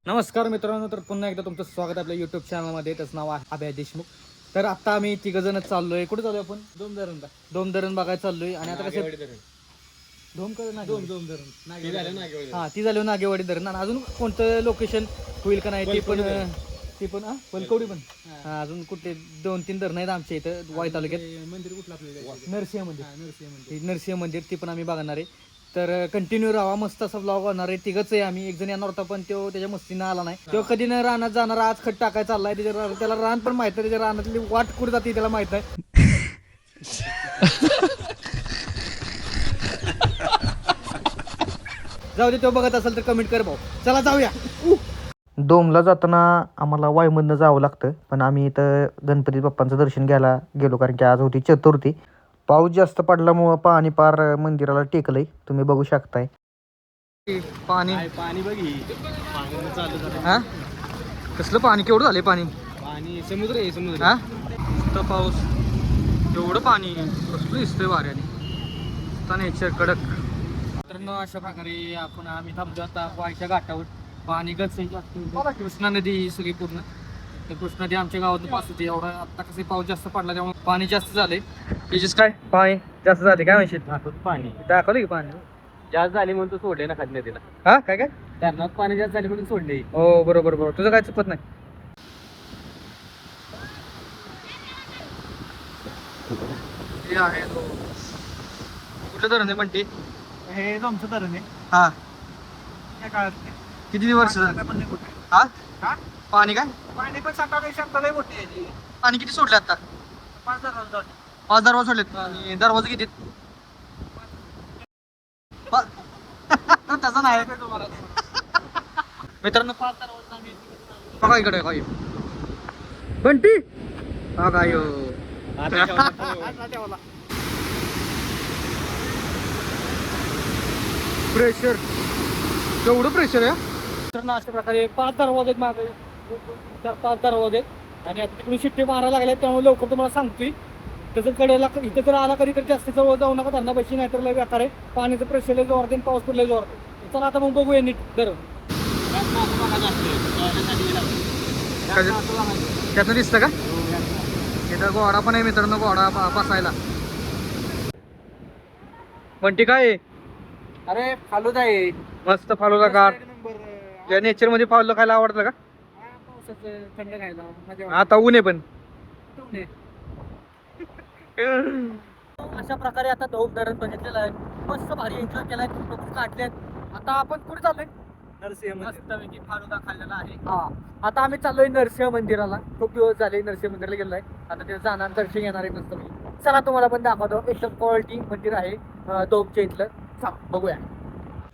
नमस्कार मित्रांनो, तर पुन्हा एकदा तुमचं स्वागत आहे आपल्या यूट्यूब चॅनलमध्ये. त्याचं नाव आहे अभय देशमुख. तर आता आम्ही तिघजण चाललोय. कुठे चाललोय आपण? डोम धरण बघायला चाललोय. आणि आता कसं डोम हा ती झाली नागेवाडी धरण. आणि अजून कोणतं लोकेशन होईल का नाही ते पण पलकवडी पण अजून कुठले 2-3 धरण आहेत आमच्या इथं वाई तालुक्यात. मंदिर कुठलं आपल्याला? नरसिंह मंदिर. नरसिंह मंदिर ती पण आम्ही बघणार आहे. तर कंटिन्यू राहा, मस्त असा ब्लॉग होणार आहे. तिघच आहे आम्ही. एक जण येणार होता पण तो त्याच्या मस्तीनं आला नाही. तो कधी न रानात जाणार, आज खट टाकायचा चाललाय. त्याला रान पण माहित आहे, त्याच्या रानातली वाट कुठे जाते त्याला माहित आहे. जाऊ दे, तो बघत असेल तर कमेंट कर भाऊ. चला जाऊया. डोमला जाताना आम्हाला वाईमधनं जावं लागतं, पण आम्ही इथं गणपती बाप्पांचं दर्शन घ्यायला गेलो कारण की आज होती चतुर्थी. पाऊस जास्त पडल्यामुळं पाणी पार मंदिराला टेकलंय, तुम्ही बघू शकताय. पाणी पाणी बघी चालू झालं. हा कसलं पाणी, केवढं झालंय पाणी? पाणी समुद्र आहे, समुद्र. हा नुसता पाऊस, एवढं पाणी कसलं दिसतंय वाऱ्याने. नेचर कडक. मित्रांनो, अशा प्रकारे आम्ही थांबलो आता वाईच्या घाटावर. पाणी गच कृष्णा नदी ही सगळी पूर्ण. तर कृष्णा नदी आमच्या गावातून पास होती. एवढा आता कसं पाऊस जास्त पडला त्यामुळे पाणी जास्त झालंय. त्याच्याच काय पाणी जास्त झाले काय माहिती? पाणी दाखवलं की पाणी जास्त झाली म्हणून तू सोडले ना खाली नदीला. हा काय काय धरणात पाणी जास्त झाले म्हणून सोडले. हो बरोबर बरोबर, तुझं काय चुकत नाही. हे आहे तो कुठलं धरण आहे म्हणते? हे तुमचं धरण आहे. हा त्या काळात किती वर्ष झालं? हा पाणी काय पाणी पण शांताला मोठी आहे. पाणी किती सोडले आता? 5 दरवाजे सोडलेत. आणि दरवाजे किती? तसं नाही मित्रांनो, 5 दरवाजे. बघा इकडे काय बंटी. हा काय प्रेशर, केवढं प्रेशर आहे. तर अशा प्रकारे 5 दरवाजे आहेत मागे. 4-5 दरवाजे आहेत. आणि आता तिकडून शिट्टी मारायला लागल्या, त्यामुळे लवकर तुम्हाला सांगतोय. त्याचं कडेला इथं जर आला कधी तर जास्त जवळ जाऊ नका, धरणा पैसे नाही तर लय बेकार आहे. पाण्याचं प्रेशर लय जोरात आहे, पाऊस पडले जोरात. चला आता मग बघूया नीट धरण. त्यातनं दिसतं का? इथं घोडा पण आहे मित्रांनो, घोडा बसायला. म्हणते काय? अरे फालूदा आहे मस्त फालुदा कार. या नेचर मध्ये फालुदा खायला आवडतं का? पावसाचं थंड खायला मजा आता ऊन आहे पण. वाटते. अशा प्रकारे आता धोम धरण बघितलेलं आहे. मस्त भारी एन्जॉय केलाय, खूप काढलेत. आता आपण कुठे चाललोय? नरसिंह मस्तपैकी फालुदा खाल्लेला आहे. हा आता आम्ही चाललोय नरसिंह मंदिराला. खूप दिवस झाले नरसिंह मंदिराला गेलोय. आता ते जाणार, दर्शन घेणार आहे मस्तपैकी. चला तुम्हाला पण दाखवतो. एकदम क्वालिटी मंदिर आहे धोमच्या इथलं. चला बघूया.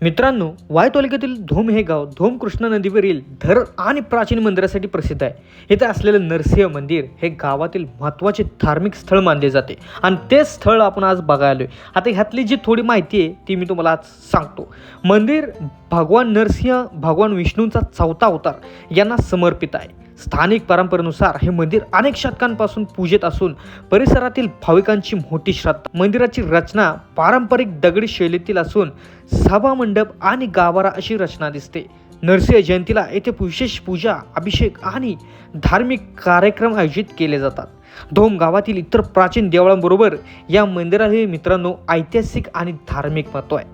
मित्रांनो, वाई तालुक्यातील धोम हे गाव धोम कृष्णा नदीवरील धरण आणि प्राचीन मंदिरासाठी प्रसिद्ध आहे. इथे असलेलं नरसिंह मंदिर हे गावातील महत्त्वाचे धार्मिक स्थळ मानले जाते आणि ते स्थळ आपण आज बघायलोय. आता ह्यातली जी थोडी माहिती आहे ती मी तुम्हाला आज सांगतो. मंदिर भगवान नरसिंह, भगवान विष्णूंचा 4था अवतार यांना समर्पित आहे. स्थानिक परंपरेनुसार हे मंदिर अनेक शतकांपासून पूजित असून परिसरातील भाविकांची मोठी श्रद्धा. मंदिराची रचना पारंपरिक दगडी शैलीतील असून सभा मंडप आणि गाभारा अशी रचना दिसते. नरसिंह जयंतीला येथे विशेष पूजा, अभिषेक आणि धार्मिक कार्यक्रम आयोजित केले जातात. धोम गावातील इतर प्राचीन देवळांबरोबर या मंदिराला मित्रांनो ऐतिहासिक आणि धार्मिक महत्त्व आहे.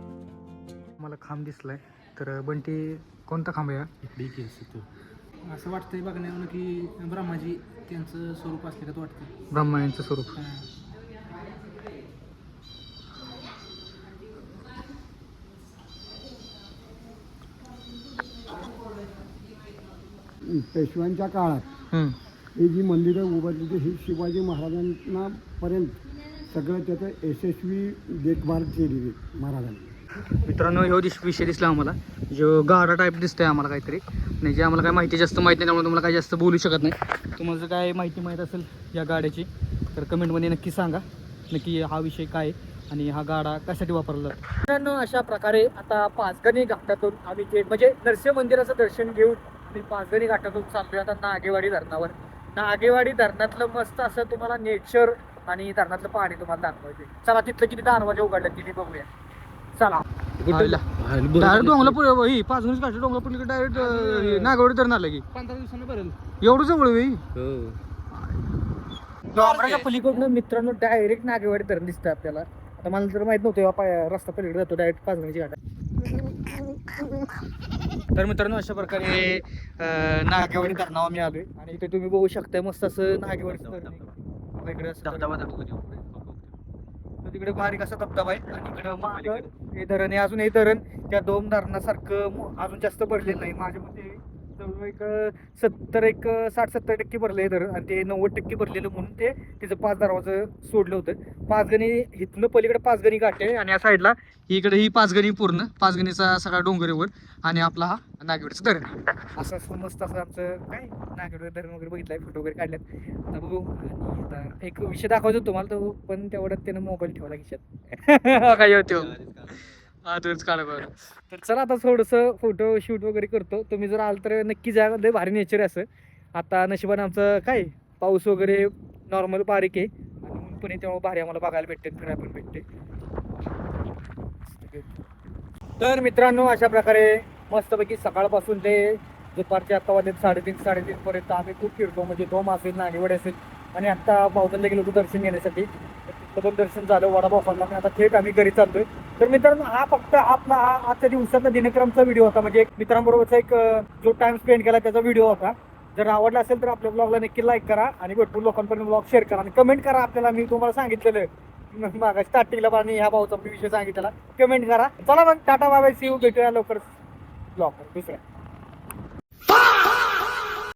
मला खांब दिसलाय, तर बंटी कोणता खांब आहे? असं वाटतंय बघण्यावर की ब्रह्माजी त्यांचं स्वरूप असल्यागत वाटतं. ब्रह्मांचं स्वरूप. पेशव्यांच्या काळात ही जी मंदिरं उभारली ही शिवाजी महाराजांना पर्यंत सगळं त्याचं यशस्वी देखभाल केली महाराजांनी. मित्रांनो, ह्यो विषय दिसला आम्हाला, जो गाडा टाईप दिसतोय आम्हाला काहीतरी. नाही जे आम्हाला काय माहिती जास्त माहिती नाही, त्यामुळे तुम्हाला काय जास्त बोलू शकत नाही. तुम्हाला जर काय माहिती माहीत असेल या गाड्याची तर कमेंटमध्ये नक्की सांगा, नक्की हा विषय काय आणि हा गाडा कशासाठी वापरला जातो. मित्रांनो, अशा प्रकारे आता पाचगणी घाटातून आम्ही म्हणजे नरसिंह मंदिराचं दर्शन घेऊन मी पाचगणी घाटातून चाललोय आता नागेवाडी धरणावर. नागेवाडी धरणातलं मस्त असं तुम्हाला नेचर आणि धरणातलं पाणी तुम्हाला दाखवायचं. चला तिथलं किती दरवाजे उघडले तिथे बघूया. चला. डायरेक्ट डोंगला पुढे ही पाचगणीच काढली डोंगला पडली डायरेक्ट नागवडी धरण आलं की 15 दिवसांना भरेल. एवढं जवळ वेळी डोंगराच्या पलीकडनं मित्रांनो डायरेक्ट नागेवाडी धरण दिसतं आपल्याला. आता मला तर माहित नव्हतं रस्ता पलीकडे जातो डायरेक्ट पाचगणीची घाट. तर मित्रांनो अशा प्रकारे नागेवाडी धरणावर आम्ही आलोय आणि इथे तुम्ही बघू शकता मस्त असं नागेवाडी धरण आहे. इकडे असं तर तिकडे बारीक असा धबधबा आहे आणि इकडे मागं हे धरण आहे. अजून हे धरण त्या दोन धरणासारखं अजून जास्त भरलेलं नाही. माझ्या मते जवळ एक 60-70% भरलं आहे धरण आणि ते 90% भरलेलं म्हणून ते तिचं 5 दरवाजं सोडलं होतं. पाचगणी इथनं पलीकडे पाचगणी घाट आहे आणि या साईडला इकडे ही पाचगणी पूर्ण पाचगणीचा सगळा डोंगरीवर आणि आपला हा नागेवाडीचं धरण. असं मस्त असं आमचं काय नागेवाडी धरण वगैरे बघितलंय फोटो वगैरे काढल्यात. आता बघू आणि आता एक विषय दाखवायचो तुम्हाला तो पण तेवढ्यात त्यानं मोबाईल ठेवला खिशात काय होतो तुझंच काढा बरं. तर चला आता थोडंसं फोटो शूट वगैरे करतो. तुम्ही जर आल तर नक्की जा. लय भारी नेचर आहे असं. आता नशिबाने आमचं काय पाऊस वगैरे नॉर्मल बारीक आहे आणि ऊन पण त्यामुळे भारी आम्हाला बघायला भेटते फिरायला पण भेटते. तर मित्रांनो अशा प्रकारे मस्तपैकी सकाळपासून ते दुपारचे आता वाजले 3:30 पर्यंत आम्ही खूप फिरतो. म्हणजे डोम असेल नागेवाडी असेल आणि आत्ता पावसाला गेलो होतो दर्शन घेण्यासाठी. तिथं पण दर्शन झालं वडापाव खाल्ला आणि आता थेट आम्ही घरी चालतोय. तर मित्रांनो हा फक्त आपला आजच्या दिवसाचा दिनक्रमचा व्हिडिओ होता. म्हणजे एक मित्रांबरोबरचा एक जो टाइम स्पेंड केला त्याचा व्हिडिओ होता. जर आवडला असेल तर आपल्या ब्लॉगला नक्की लाईक करा आणि भरपूर लोकांपर्यंत ब्लॉग शेअर करा आणि कमेंट करा. आपल्याला मी तुम्हाला सांगितलेलं मागा स्टार्टिंगला पण ह्या भाऊचा विषय सांगितलेला कमेंट करा. चला मग tata bye bye see you. भेटूया लवकर ब्लॉग दुसऱ्या.